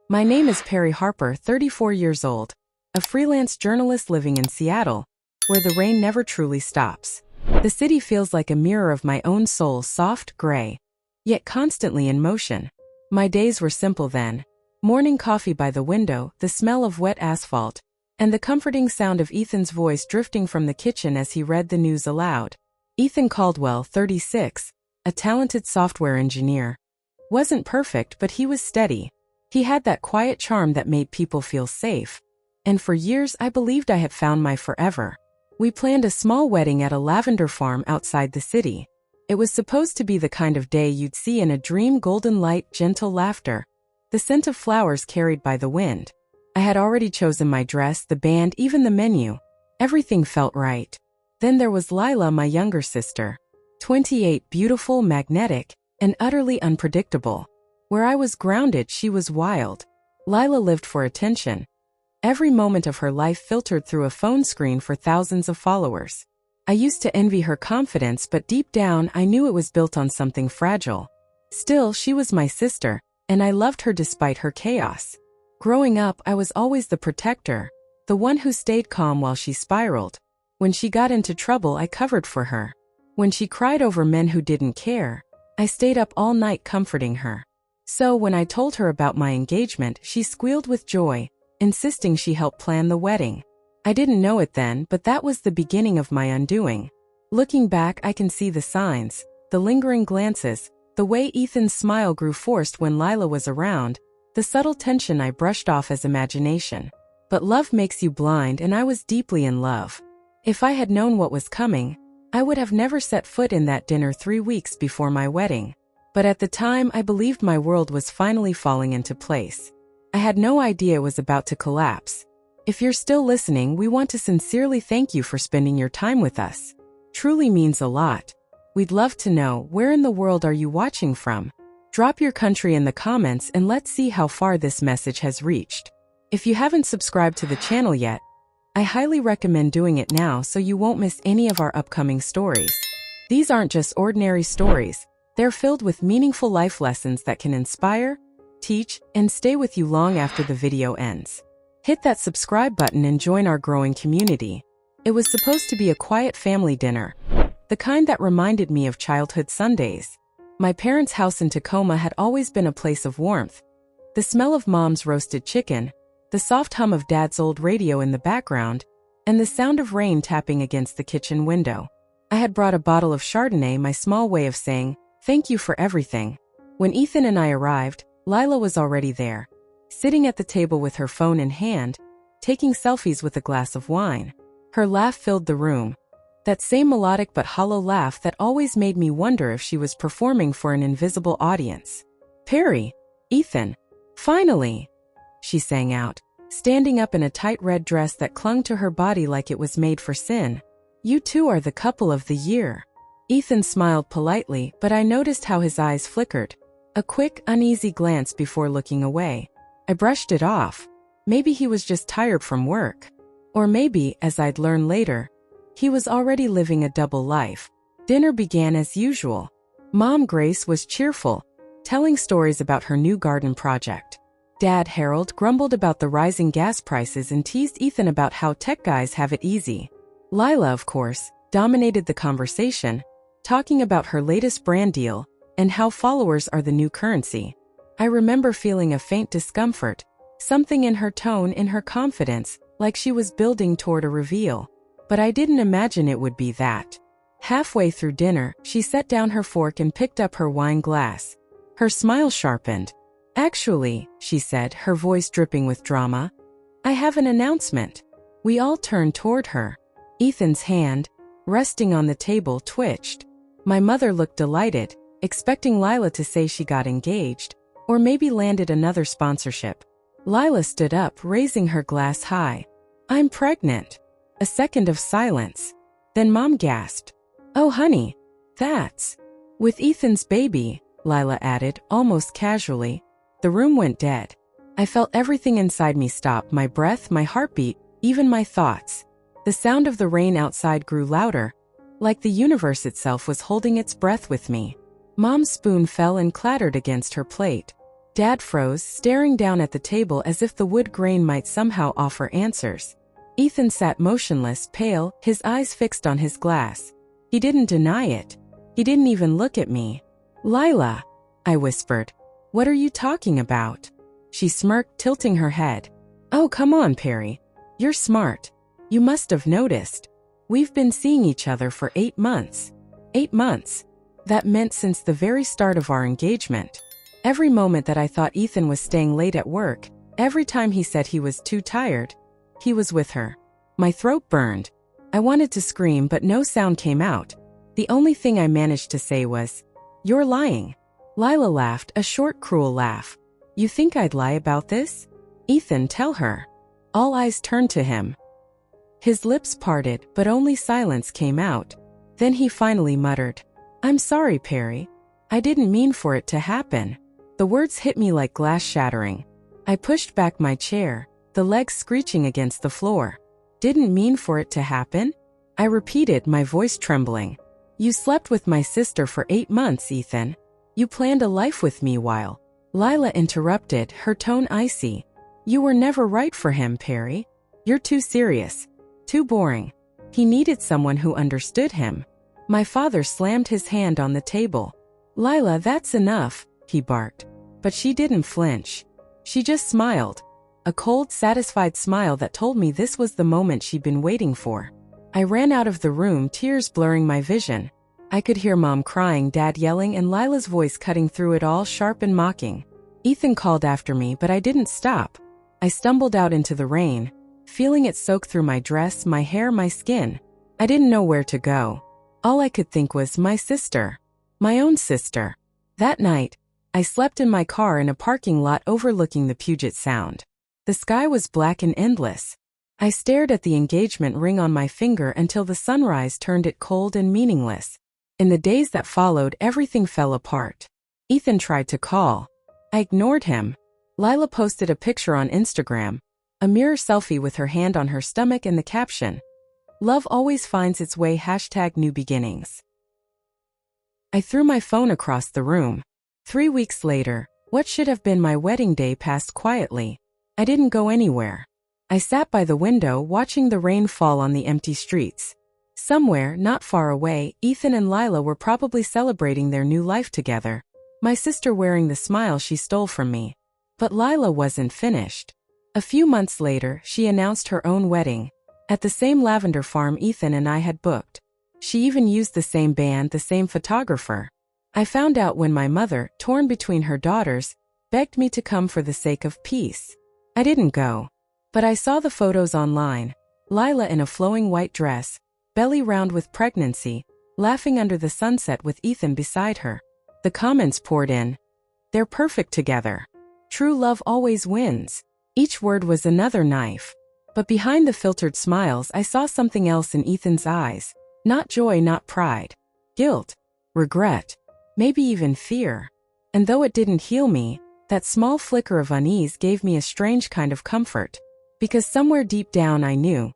My name is Perry Harper, 34 years old, a freelance journalist living in Seattle, where the rain never truly stops. The city feels like a mirror of my own soul, soft, gray, yet constantly in motion. My days were simple then. Morning coffee by the window, the smell of wet asphalt, and the comforting sound of Ethan's voice drifting from the kitchen as he read the news aloud. Ethan Caldwell, 36, a talented software engineer. Wasn't perfect, but he was steady. He had that quiet charm that made people feel safe. And for years I believed I had found my forever. We planned a small wedding at a lavender farm outside the city. It was supposed to be the kind of day you'd see in a dream: golden light, gentle laughter, the scent of flowers carried by the wind. I had already chosen my dress, the band, even the menu. Everything felt right. Then there was Lila, my younger sister. 28, beautiful, magnetic, and utterly unpredictable. Where I was grounded, she was wild. Lila lived for attention. Every moment of her life filtered through a phone screen for thousands of followers. I used to envy her confidence, but deep down I knew it was built on something fragile. Still, she was my sister, and I loved her despite her chaos. Growing up, I was always the protector, the one who stayed calm while she spiraled. When she got into trouble, I covered for her. When she cried over men who didn't care, I stayed up all night comforting her. So when I told her about my engagement, she squealed with joy, insisting she help plan the wedding. I didn't know it then, but that was the beginning of my undoing. Looking back, I can see the signs, the lingering glances, the way Ethan's smile grew forced when Lila was around, the subtle tension I brushed off as imagination. But love makes you blind, and I was deeply in love. If I had known what was coming, I would have never set foot in that dinner 3 weeks before my wedding. But at the time, I believed my world was finally falling into place. I had no idea it was about to collapse. If you're still listening, we want to sincerely thank you for spending your time with us. Truly means a lot. We'd love to know, where in the world are you watching from? Drop your country in the comments and let's see how far this message has reached. If you haven't subscribed to the channel yet, I highly recommend doing it now so you won't miss any of our upcoming stories. These aren't just ordinary stories. They're filled with meaningful life lessons that can inspire, teach, and stay with you long after the video ends. Hit that subscribe button and join our growing community. It was supposed to be a quiet family dinner, the kind that reminded me of childhood Sundays. My parents' house in Tacoma had always been a place of warmth. The smell of Mom's roasted chicken, the soft hum of Dad's old radio in the background, and the sound of rain tapping against the kitchen window. I had brought a bottle of Chardonnay, my small way of saying, "Thank you for everything." When Ethan and I arrived, Lila was already there, sitting at the table with her phone in hand, taking selfies with a glass of wine. Her laugh filled the room, that same melodic but hollow laugh that always made me wonder if she was performing for an invisible audience. "Perry, Ethan, finally," she sang out, standing up in a tight red dress that clung to her body like it was made for sin. "You two are the couple of the year." Ethan smiled politely, but I noticed how his eyes flickered. A quick, uneasy glance before looking away. I brushed it off. Maybe he was just tired from work. Or maybe, as I'd learn later, he was already living a double life. Dinner began as usual. Mom Grace was cheerful, telling stories about her new garden project. Dad Harold grumbled about the rising gas prices and teased Ethan about how tech guys have it easy. Lila, of course, dominated the conversation, talking about her latest brand deal and how followers are the new currency. I remember feeling a faint discomfort, something in her tone, in her confidence, like she was building toward a reveal. But I didn't imagine it would be that. Halfway through dinner, she set down her fork and picked up her wine glass. Her smile sharpened. "Actually," she said, her voice dripping with drama, "I have an announcement." We all turned toward her. Ethan's hand, resting on the table, twitched. My mother looked delighted, expecting Lila to say she got engaged, or maybe landed another sponsorship. Lila stood up, raising her glass high. "I'm pregnant." A second of silence. Then Mom gasped. "Oh honey, that's..." "With Ethan's baby," Lila added, almost casually. The room went dead. I felt everything inside me stop, my breath, my heartbeat, even my thoughts. The sound of the rain outside grew louder, like the universe itself was holding its breath with me. Mom's spoon fell and clattered against her plate. Dad froze, staring down at the table as if the wood grain might somehow offer answers. Ethan sat motionless, pale, his eyes fixed on his glass. He didn't deny it. He didn't even look at me. "Lila," I whispered. "What are you talking about?" She smirked, tilting her head. "Oh, come on, Perry. You're smart. You must have noticed. We've been seeing each other for 8 months. 8 months. That meant since the very start of our engagement. Every moment that I thought Ethan was staying late at work, every time he said he was too tired, he was with her." My throat burned. I wanted to scream, but no sound came out. The only thing I managed to say was, "You're lying." Lila laughed, a short, cruel laugh. "You think I'd lie about this? Ethan, tell her." All eyes turned to him. His lips parted, but only silence came out. Then he finally muttered, "I'm sorry, Perry. I didn't mean for it to happen." The words hit me like glass shattering. I pushed back my chair, the legs screeching against the floor. "Didn't mean for it to happen?" I repeated, my voice trembling. "You slept with my sister for 8 months, Ethan. You planned a life with me while—" Lila interrupted, her tone icy. "You were never right for him, Perry. You're too serious. Too boring. He needed someone who understood him." My father slammed his hand on the table. "Lila, that's enough," he barked. But she didn't flinch. She just smiled. A cold, satisfied smile that told me this was the moment she'd been waiting for. I ran out of the room, tears blurring my vision. I could hear Mom crying, Dad yelling, and Lila's voice cutting through it all, sharp and mocking. Ethan called after me, but I didn't stop. I stumbled out into the rain, feeling it soak through my dress, my hair, my skin. I didn't know where to go. All I could think was my sister. My own sister. That night, I slept in my car in a parking lot overlooking the Puget Sound. The sky was black and endless. I stared at the engagement ring on my finger until the sunrise turned it cold and meaningless. In the days that followed, everything fell apart. Ethan tried to call. I ignored him. Lila posted a picture on Instagram, a mirror selfie with her hand on her stomach and the caption, "Love always finds its way #newbeginnings." I threw my phone across the room. 3 weeks later, what should have been my wedding day passed quietly. I didn't go anywhere. I sat by the window watching the rain fall on the empty streets. Somewhere, not far away, Ethan and Lila were probably celebrating their new life together, my sister wearing the smile she stole from me. But Lila wasn't finished. A few months later, she announced her own wedding, at the same lavender farm Ethan and I had booked. She even used the same band, the same photographer. I found out when my mother, torn between her daughters, begged me to come for the sake of peace. I didn't go. But I saw the photos online. Lila in a flowing white dress, belly round with pregnancy, laughing under the sunset with Ethan beside her. The comments poured in. "They're perfect together. True love always wins." Each word was another knife. But behind the filtered smiles, I saw something else in Ethan's eyes. Not joy, not pride. Guilt. Regret. Maybe even fear. And though it didn't heal me, that small flicker of unease gave me a strange kind of comfort. Because somewhere deep down I knew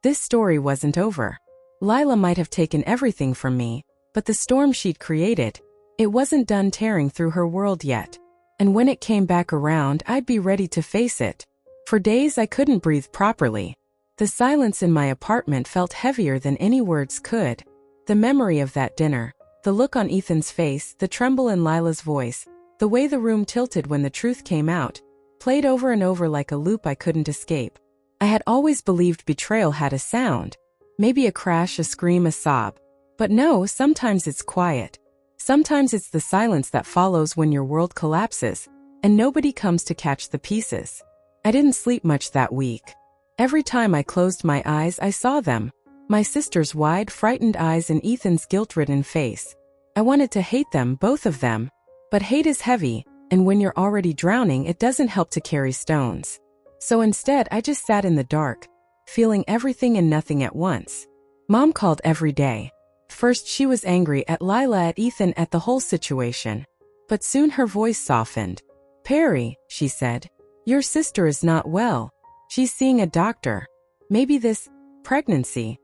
this story wasn't over. Lila might have taken everything from me, but the storm she'd created, it wasn't done tearing through her world yet. And when it came back around, I'd be ready to face it. For days I couldn't breathe properly. The silence in my apartment felt heavier than any words could. The memory of that dinner, the look on Ethan's face, the tremble in Lila's voice, the way the room tilted when the truth came out, played over and over like a loop I couldn't escape. I had always believed betrayal had a sound. Maybe a crash, a scream, a sob. But no, sometimes it's quiet. Sometimes it's the silence that follows when your world collapses, and nobody comes to catch the pieces. I didn't sleep much that week. Every time I closed my eyes, I saw them. My sister's wide, frightened eyes and Ethan's guilt-ridden face. I wanted to hate them, both of them. But hate is heavy, and when you're already drowning, it doesn't help to carry stones. So instead, I just sat in the dark, feeling everything and nothing at once. Mom called every day. First, she was angry at Lila, at Ethan, at the whole situation. But soon her voice softened. "Perry," she said, "your sister is not well. She's seeing a doctor. Maybe this pregnancy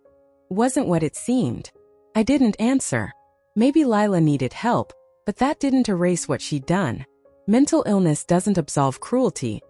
wasn't what it seemed." I didn't answer. Maybe Lila needed help, but that didn't erase what she'd done. Mental illness doesn't absolve cruelty.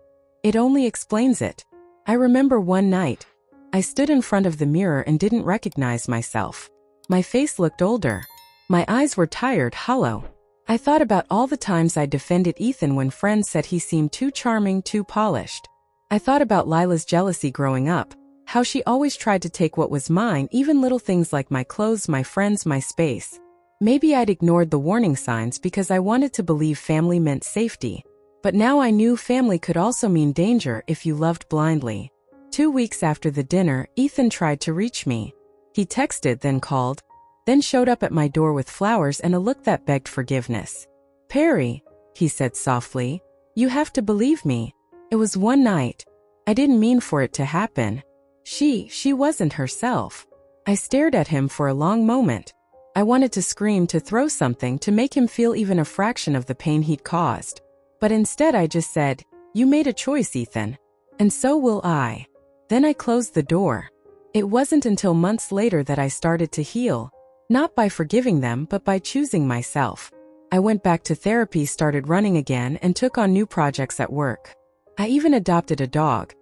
It only explains it. I remember one night. I stood in front of the mirror and didn't recognize myself. My face looked older. My eyes were tired, hollow. I thought about all the times I defended Ethan when friends said he seemed too charming, too polished. I thought about Lila's jealousy growing up, how she always tried to take what was mine, even little things like my clothes, my friends, my space. Maybe I'd ignored the warning signs because I wanted to believe family meant safety. But now I knew family could also mean danger if you loved blindly. 2 weeks after the dinner, Ethan tried to reach me. He texted, then called, then showed up at my door with flowers and a look that begged forgiveness. "Perry," he said softly, "you have to believe me. It was one night. I didn't mean for it to happen. She wasn't herself." I stared at him for a long moment. I wanted to scream, to throw something, to make him feel even a fraction of the pain he'd caused. But instead I just said, "You made a choice, Ethan. And so will I." Then I closed the door. It wasn't until months later that I started to heal. Not by forgiving them, but by choosing myself. I went back to therapy, started running again, and took on new projects at work. I even adopted a dog.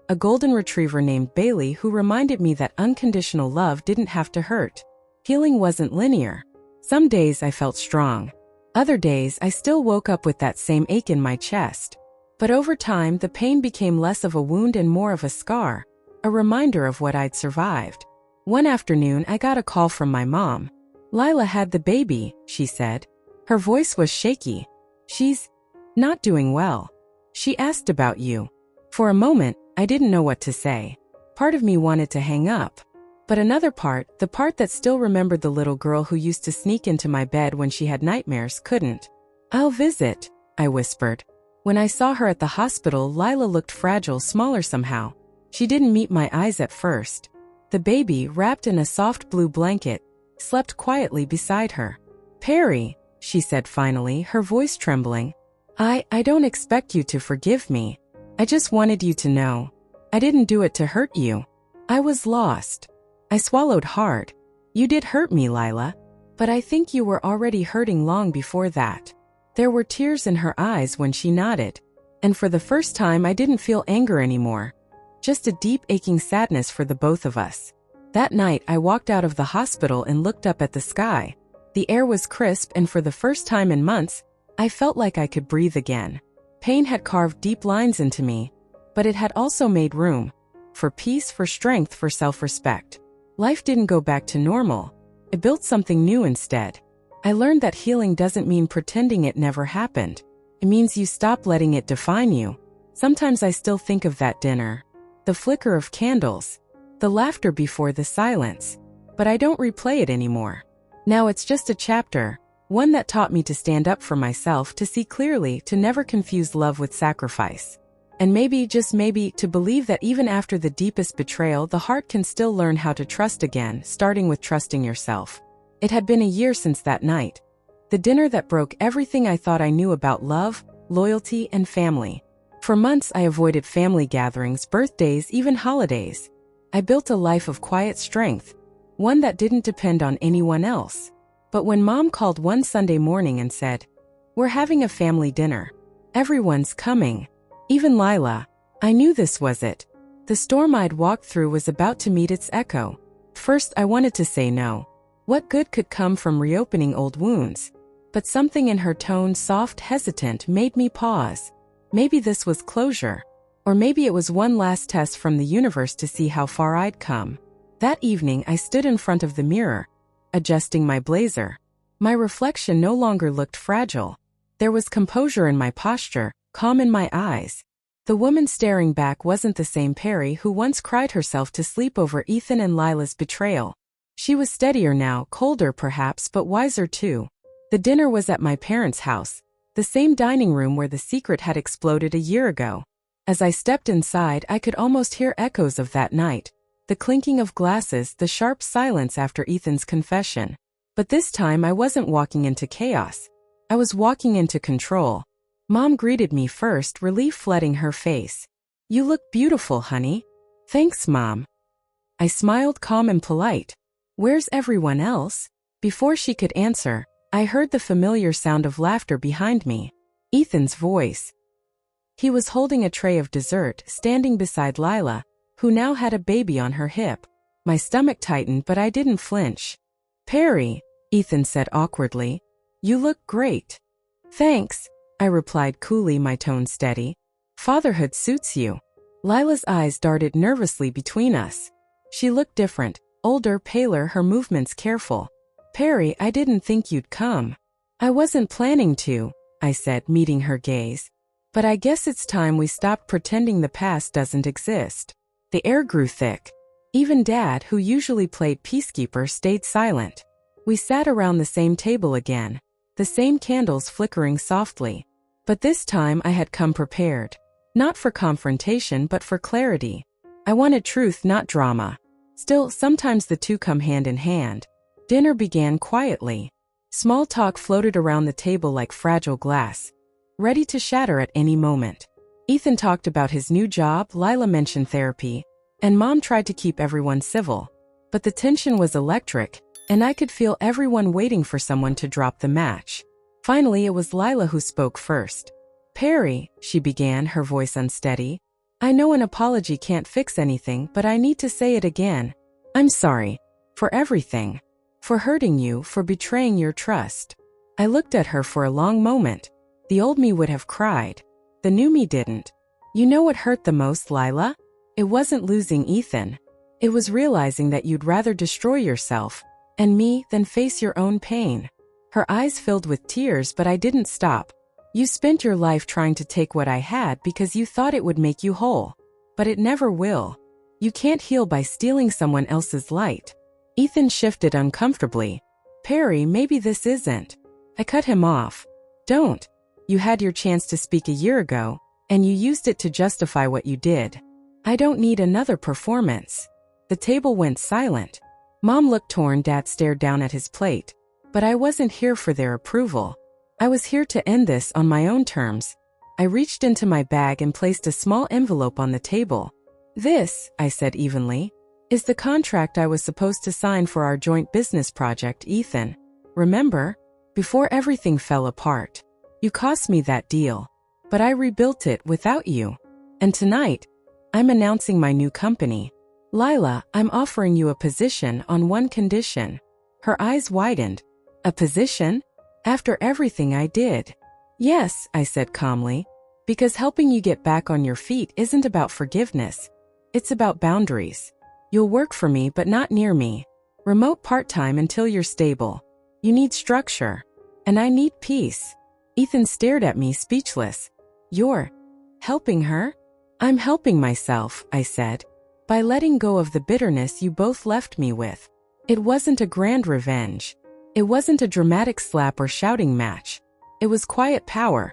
A golden retriever named Bailey, who reminded me that unconditional love didn't have to hurt. Healing wasn't linear. Some days I felt strong. Other days I still woke up with that same ache in my chest. But over time, the pain became less of a wound and more of a scar, a reminder of what I'd survived. One afternoon, I got a call from my mom. "Lila had the baby," she said. Her voice was shaky. "She's not doing well. She asked about you." For a moment, I didn't know what to say. Part of me wanted to hang up. But another part, the part that still remembered the little girl who used to sneak into my bed when she had nightmares, couldn't. "I'll visit," I whispered. When I saw her at the hospital, Lila looked fragile, smaller somehow. She didn't meet my eyes at first. The baby, wrapped in a soft blue blanket, slept quietly beside her. "Perry," she said finally, her voice trembling. I don't expect you to forgive me. I just wanted you to know. I didn't do it to hurt you. I was lost." I swallowed hard. "You did hurt me, Lila. But I think you were already hurting long before that." There were tears in her eyes when she nodded. And for the first time, I didn't feel anger anymore. Just a deep, aching sadness for the both of us. That night, I walked out of the hospital and looked up at the sky. The air was crisp, and for the first time in months, I felt like I could breathe again. Pain had carved deep lines into me, but it had also made room. For peace, for strength, for self-respect. Life didn't go back to normal. It built something new instead. I learned that healing doesn't mean pretending it never happened. It means you stop letting it define you. Sometimes I still think of that dinner. The flicker of candles. The laughter before the silence. But I don't replay it anymore. Now it's just a chapter. One that taught me to stand up for myself, to see clearly, to never confuse love with sacrifice. And maybe, just maybe, to believe that even after the deepest betrayal, the heart can still learn how to trust again, starting with trusting yourself. It had been a year since that night. The dinner that broke everything I thought I knew about love, loyalty, and family. For months I avoided family gatherings, birthdays, even holidays. I built a life of quiet strength, one that didn't depend on anyone else. But when Mom called one Sunday morning and said, "We're having a family dinner. Everyone's coming. Even Lila," I knew this was it. The storm I'd walked through was about to meet its echo. First, I wanted to say no. What good could come from reopening old wounds? But something in her tone, soft, hesitant, made me pause. Maybe this was closure. Or maybe it was one last test from the universe to see how far I'd come. That evening, I stood in front of the mirror, adjusting my blazer. My reflection no longer looked fragile. There was composure in my posture, calm in my eyes. The woman staring back wasn't the same Perry who once cried herself to sleep over Ethan and Lila's betrayal. She was steadier now, colder perhaps, but wiser too. The dinner was at my parents' house, the same dining room where the secret had exploded a year ago. As I stepped inside, I could almost hear echoes of that night. The clinking of glasses, the sharp silence after Ethan's confession. But this time I wasn't walking into chaos. I was walking into control. Mom greeted me first, relief flooding her face. "You look beautiful, honey." "Thanks, Mom." I smiled, calm and polite. "Where's everyone else?" Before she could answer, I heard the familiar sound of laughter behind me. Ethan's voice. He was holding a tray of dessert, standing beside Lila, who now had a baby on her hip. My stomach tightened, but I didn't flinch. "Perry," Ethan said awkwardly, "you look great." "Thanks," I replied coolly, my tone steady. "Fatherhood suits you." Lila's eyes darted nervously between us. She looked different, older, paler, her movements careful. "Perry, I didn't think you'd come." "I wasn't planning to," I said, meeting her gaze. "But I guess it's time we stopped pretending the past doesn't exist." The air grew thick. Even Dad, who usually played peacekeeper, stayed silent. We sat around the same table again, the same candles flickering softly. But this time I had come prepared. Not for confrontation, but for clarity. I wanted truth, not drama. Still, sometimes the two come hand in hand. Dinner began quietly. Small talk floated around the table like fragile glass, ready to shatter at any moment. Ethan talked about his new job, Lila mentioned therapy, and Mom tried to keep everyone civil. But the tension was electric, and I could feel everyone waiting for someone to drop the match. Finally, it was Lila who spoke first. "Perry," she began, her voice unsteady, "I know an apology can't fix anything, but I need to say it again. I'm sorry. For everything. For hurting you, for betraying your trust." I looked at her for a long moment. The old me would have cried. The new me didn't. "You know what hurt the most, Lila? It wasn't losing Ethan. It was realizing that you'd rather destroy yourself and me than face your own pain." Her eyes filled with tears, but I didn't stop. "You spent your life trying to take what I had because you thought it would make you whole. But it never will. You can't heal by stealing someone else's light." Ethan shifted uncomfortably. "Perry, maybe this isn't." I cut him off. "Don't. You had your chance to speak a year ago, and you used it to justify what you did. I don't need another performance." The table went silent. Mom looked torn, Dad stared down at his plate. But I wasn't here for their approval. I was here to end this on my own terms. I reached into my bag and placed a small envelope on the table. "This," I said evenly, "is the contract I was supposed to sign for our joint business project, Ethan. Remember? Before everything fell apart. You cost me that deal. But I rebuilt it without you. And tonight, I'm announcing my new company. Lila, I'm offering you a position on one condition." Her eyes widened. "A position? After everything I did?" "Yes," I said calmly. "Because helping you get back on your feet isn't about forgiveness. It's about boundaries. You'll work for me but not near me. Remote part-time until you're stable. You need structure. And I need peace." Ethan stared at me, speechless. "You're helping her?" "I'm helping myself," I said, "by letting go of the bitterness you both left me with." It wasn't a grand revenge. It wasn't a dramatic slap or shouting match. It was quiet power.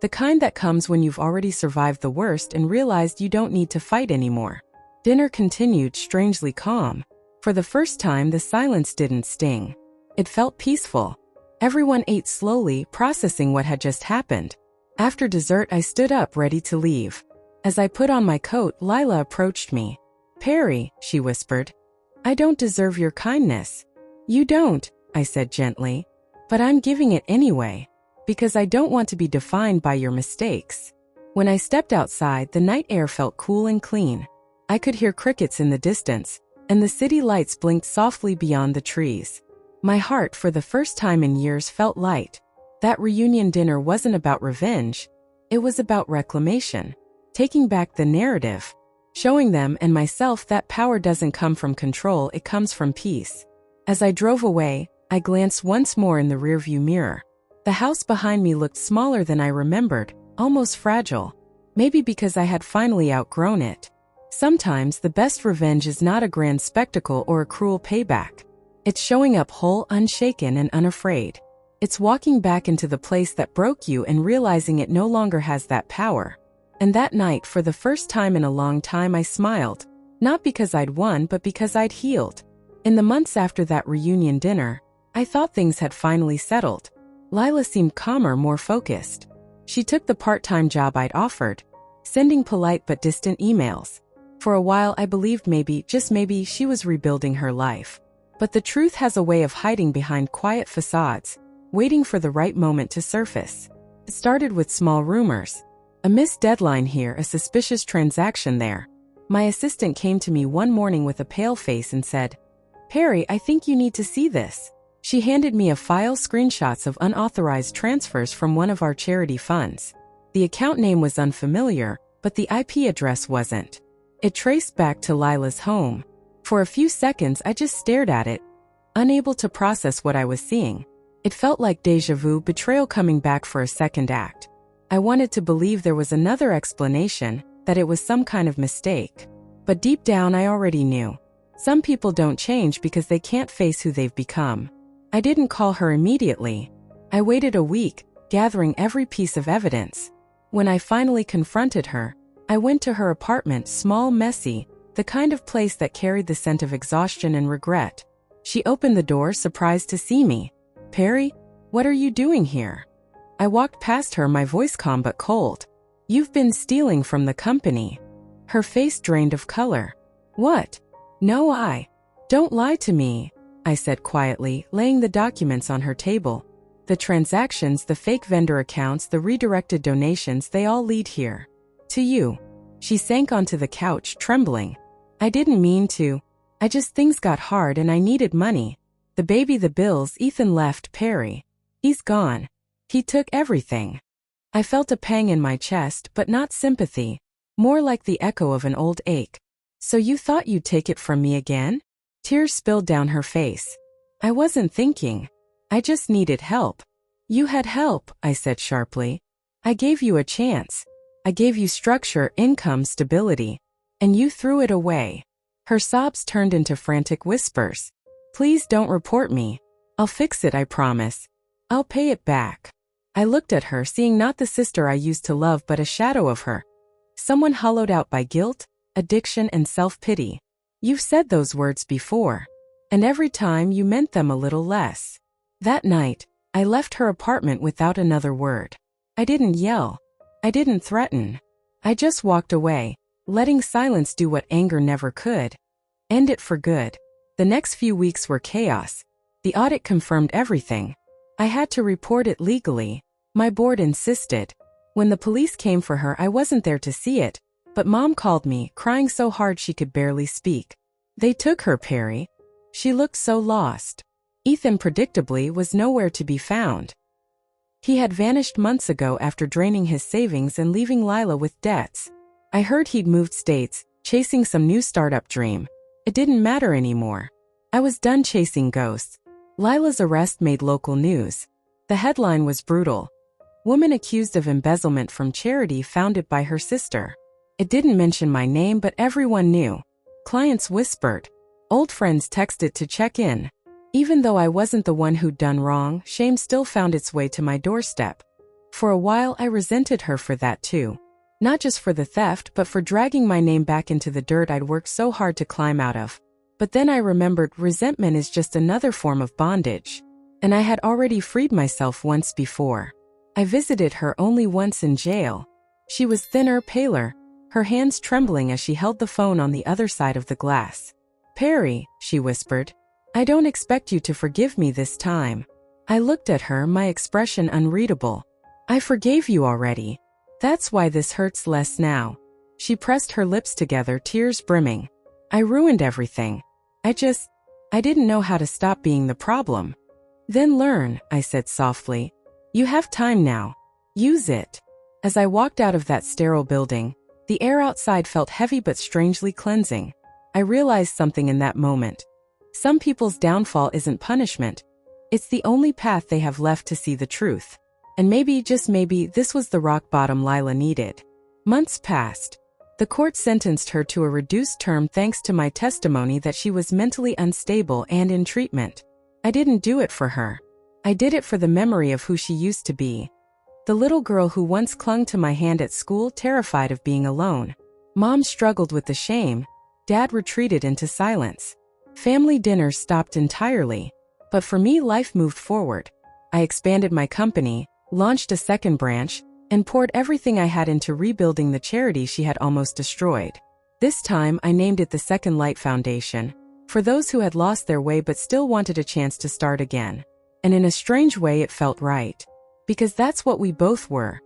The kind that comes when you've already survived the worst and realized you don't need to fight anymore. Dinner continued, strangely calm. For the first time, the silence didn't sting. It felt peaceful. Everyone ate slowly, processing what had just happened. After dessert, I stood up, ready to leave. As I put on my coat, Lila approached me. "Perry," she whispered, "I don't deserve your kindness." "You don't," I said gently. "But I'm giving it anyway. Because I don't want to be defined by your mistakes." When I stepped outside, the night air felt cool and clean. I could hear crickets in the distance, and the city lights blinked softly beyond the trees. My heart, for the first time in years, felt light. That reunion dinner wasn't about revenge. It was about reclamation. Taking back the narrative. Showing them and myself that power doesn't come from control, it comes from peace. As I drove away, I glanced once more in the rearview mirror. The house behind me looked smaller than I remembered, almost fragile. Maybe because I had finally outgrown it. Sometimes the best revenge is not a grand spectacle or a cruel payback. It's showing up whole, unshaken, and unafraid. It's walking back into the place that broke you and realizing it no longer has that power. And that night, for the first time in a long time, I smiled. Not because I'd won, but because I'd healed. In the months after that reunion dinner, I thought things had finally settled. Lila seemed calmer, more focused. She took the part-time job I'd offered, sending polite but distant emails. For a while I believed maybe, just maybe, she was rebuilding her life. But the truth has a way of hiding behind quiet facades, waiting for the right moment to surface. It started with small rumors. A missed deadline here, a suspicious transaction there. My assistant came to me one morning with a pale face and said, "Perry, I think you need to see this." She handed me a file, screenshots of unauthorized transfers from one of our charity funds. The account name was unfamiliar, but the IP address wasn't. It traced back to Lila's home. For a few seconds I just stared at it, unable to process what I was seeing. It felt like déjà vu, betrayal coming back for a second act. I wanted to believe there was another explanation, that it was some kind of mistake. But deep down I already knew. Some people don't change because they can't face who they've become. I didn't call her immediately. I waited a week, gathering every piece of evidence. When I finally confronted her, I went to her apartment, small, messy, the kind of place that carried the scent of exhaustion and regret. She opened the door, surprised to see me. "Perry, what are you doing here?" I walked past her, my voice calm but cold. "You've been stealing from the company." Her face drained of color. "What? No, Don't lie to me," I said quietly, laying the documents on her table. "The transactions, the fake vendor accounts, the redirected donations, they all lead here. To you." She sank onto the couch, trembling. "I didn't mean to. Things got hard and I needed money. The baby, the bills, Ethan left, Perry. He's gone. He took everything." I felt a pang in my chest, but not sympathy. More like the echo of an old ache. "So you thought you'd take it from me again?" Tears spilled down her face. "I wasn't thinking. I just needed help." "You had help," I said sharply. "I gave you a chance. I gave you structure, income, stability. And you threw it away." Her sobs turned into frantic whispers. "Please don't report me. I'll fix it, I promise. I'll pay it back." I looked at her, seeing not the sister I used to love but a shadow of her. Someone hollowed out by guilt, addiction, and self-pity. "You've said those words before. And every time you meant them a little less." That night, I left her apartment without another word. I didn't yell. I didn't threaten. I just walked away, letting silence do what anger never could. End it for good. The next few weeks were chaos. The audit confirmed everything. I had to report it legally. My board insisted. When the police came for her, I wasn't there to see it, but Mom called me, crying so hard she could barely speak. "They took her, Perry." She looked so lost. Ethan, predictably, was nowhere to be found. He had vanished months ago after draining his savings and leaving Lila with debts. I heard he'd moved states, chasing some new startup dream. It didn't matter anymore. I was done chasing ghosts. Lila's arrest made local news. The headline was brutal. "Woman accused of embezzlement from charity founded by her sister." It didn't mention my name, but everyone knew. Clients whispered. Old friends texted to check in. Even though I wasn't the one who'd done wrong, shame still found its way to my doorstep. For a while I resented her for that too. Not just for the theft, but for dragging my name back into the dirt I'd worked so hard to climb out of. But then I remembered resentment is just another form of bondage. And I had already freed myself once before. I visited her only once in jail. She was thinner, paler, her hands trembling as she held the phone on the other side of the glass. "Perry," she whispered, "I don't expect you to forgive me this time." I looked at her, my expression unreadable. "I forgave you already. That's why this hurts less now." She pressed her lips together, tears brimming. "I ruined everything. I didn't know how to stop being the problem." "Then learn," I said softly. "You have time now. Use it." As I walked out of that sterile building, the air outside felt heavy but strangely cleansing. I realized something in that moment. Some people's downfall isn't punishment. It's the only path they have left to see the truth. And maybe, just maybe, this was the rock bottom Lila needed. Months passed. The court sentenced her to a reduced term thanks to my testimony that she was mentally unstable and in treatment. I didn't do it for her. I did it for the memory of who she used to be. The little girl who once clung to my hand at school, terrified of being alone. Mom struggled with the shame. Dad retreated into silence. Family dinners stopped entirely. But for me, life moved forward. I expanded my company, launched a second branch, and poured everything I had into rebuilding the charity she had almost destroyed. This time, I named it the Second Light Foundation, for those who had lost their way but still wanted a chance to start again. And in a strange way, it felt right. Because that's what we both were.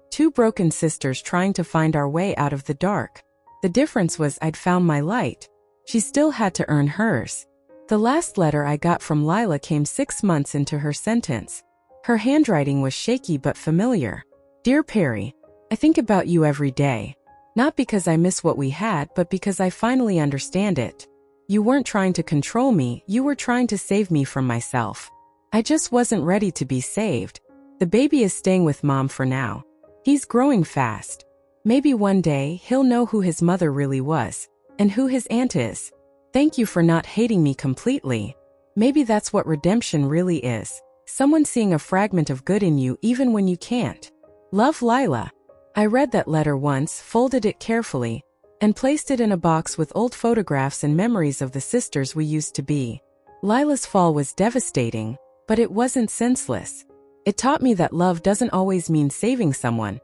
Two broken sisters trying to find our way out of the dark. The difference was I'd found my light. She still had to earn hers. The last letter I got from Lila came 6 months into her sentence. Her handwriting was shaky but familiar. Dear Perry, I think about you every day. Not because I miss what we had, but because I finally understand it. You weren't trying to control me, you were trying to save me from myself. I just wasn't ready to be saved. The baby is staying with Mom for now. He's growing fast. Maybe one day he'll know who his mother really was, and who his aunt is. Thank you for not hating me completely. Maybe that's what redemption really is. Someone seeing a fragment of good in you even when you can't. Love, Lila. I read that letter once, folded it carefully, and placed it in a box with old photographs and memories of the sisters we used to be. Lila's fall was devastating, but it wasn't senseless. It taught me that love doesn't always mean saving someone.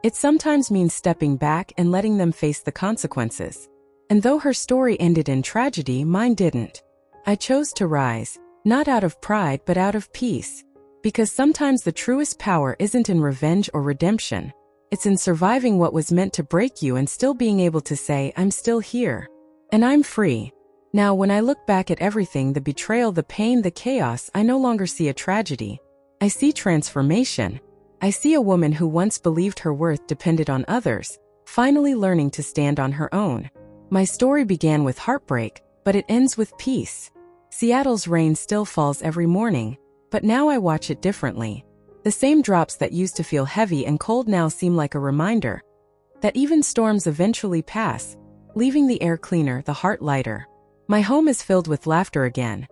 It sometimes means stepping back and letting them face the consequences. And though her story ended in tragedy, mine didn't. I chose to rise, not out of pride but out of peace. Because sometimes the truest power isn't in revenge or redemption. It's in surviving what was meant to break you and still being able to say, I'm still here. And I'm free. Now, when I look back at everything, the betrayal, the pain, the chaos, I no longer see a tragedy. I see transformation. I see a woman who once believed her worth depended on others, finally learning to stand on her own. My story began with heartbreak, but it ends with peace. Seattle's rain still falls every morning, but now I watch it differently. The same drops that used to feel heavy and cold now seem like a reminder that even storms eventually pass, leaving the air cleaner, the heart lighter. My home is filled with laughter again.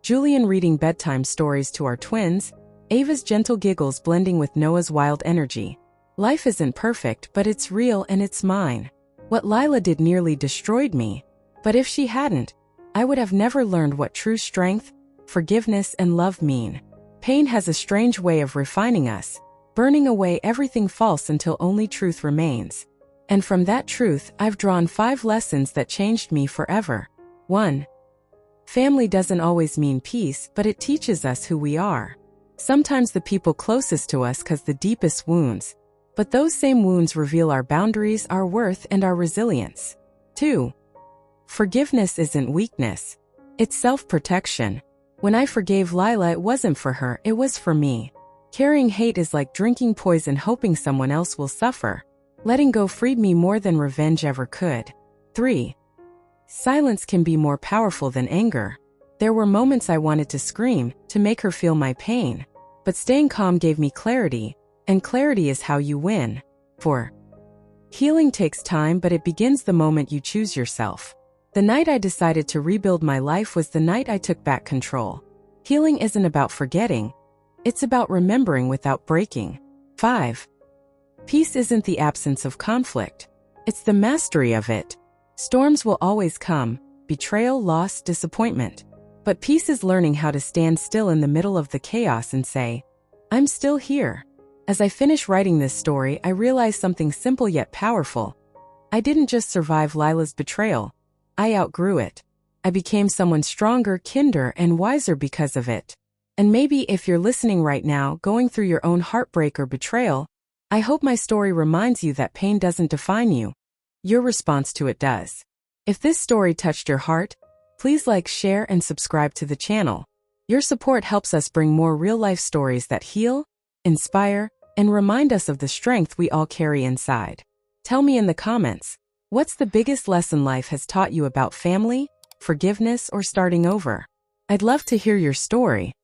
Julian reading bedtime stories to our twins, Ava's gentle giggles blending with Noah's wild energy. Life isn't perfect, but it's real and it's mine. What Lila did nearly destroyed me, but if she hadn't, I would have never learned what true strength, forgiveness, and love mean. Pain has a strange way of refining us, burning away everything false until only truth remains. And from that truth, I've drawn 5 lessons that changed me forever. 1. Family doesn't always mean peace, but it teaches us who we are. Sometimes the people closest to us cause the deepest wounds, but those same wounds reveal our boundaries, our worth, and our resilience. 2. Forgiveness isn't weakness. It's self-protection. When I forgave Lila, it wasn't for her, it was for me. Carrying hate is like drinking poison hoping someone else will suffer. Letting go freed me more than revenge ever could. 3. Silence can be more powerful than anger. There were moments I wanted to scream, to make her feel my pain. But staying calm gave me clarity, and clarity is how you win. 4. Healing takes time, but it begins the moment you choose yourself. The night I decided to rebuild my life was the night I took back control. Healing isn't about forgetting. It's about remembering without breaking. 5. Peace isn't the absence of conflict. It's the mastery of it. Storms will always come, betrayal, loss, disappointment. But peace is learning how to stand still in the middle of the chaos and say, I'm still here. As I finish writing this story, I realize something simple yet powerful. I didn't just survive Lila's betrayal. I outgrew it. I became someone stronger, kinder, and wiser because of it. And maybe if you're listening right now, going through your own heartbreak or betrayal, I hope my story reminds you that pain doesn't define you. Your response to it does. If this story touched your heart, please like, share, and subscribe to the channel. Your support helps us bring more real-life stories that heal, inspire, and remind us of the strength we all carry inside. Tell me in the comments, what's the biggest lesson life has taught you about family, forgiveness, or starting over? I'd love to hear your story.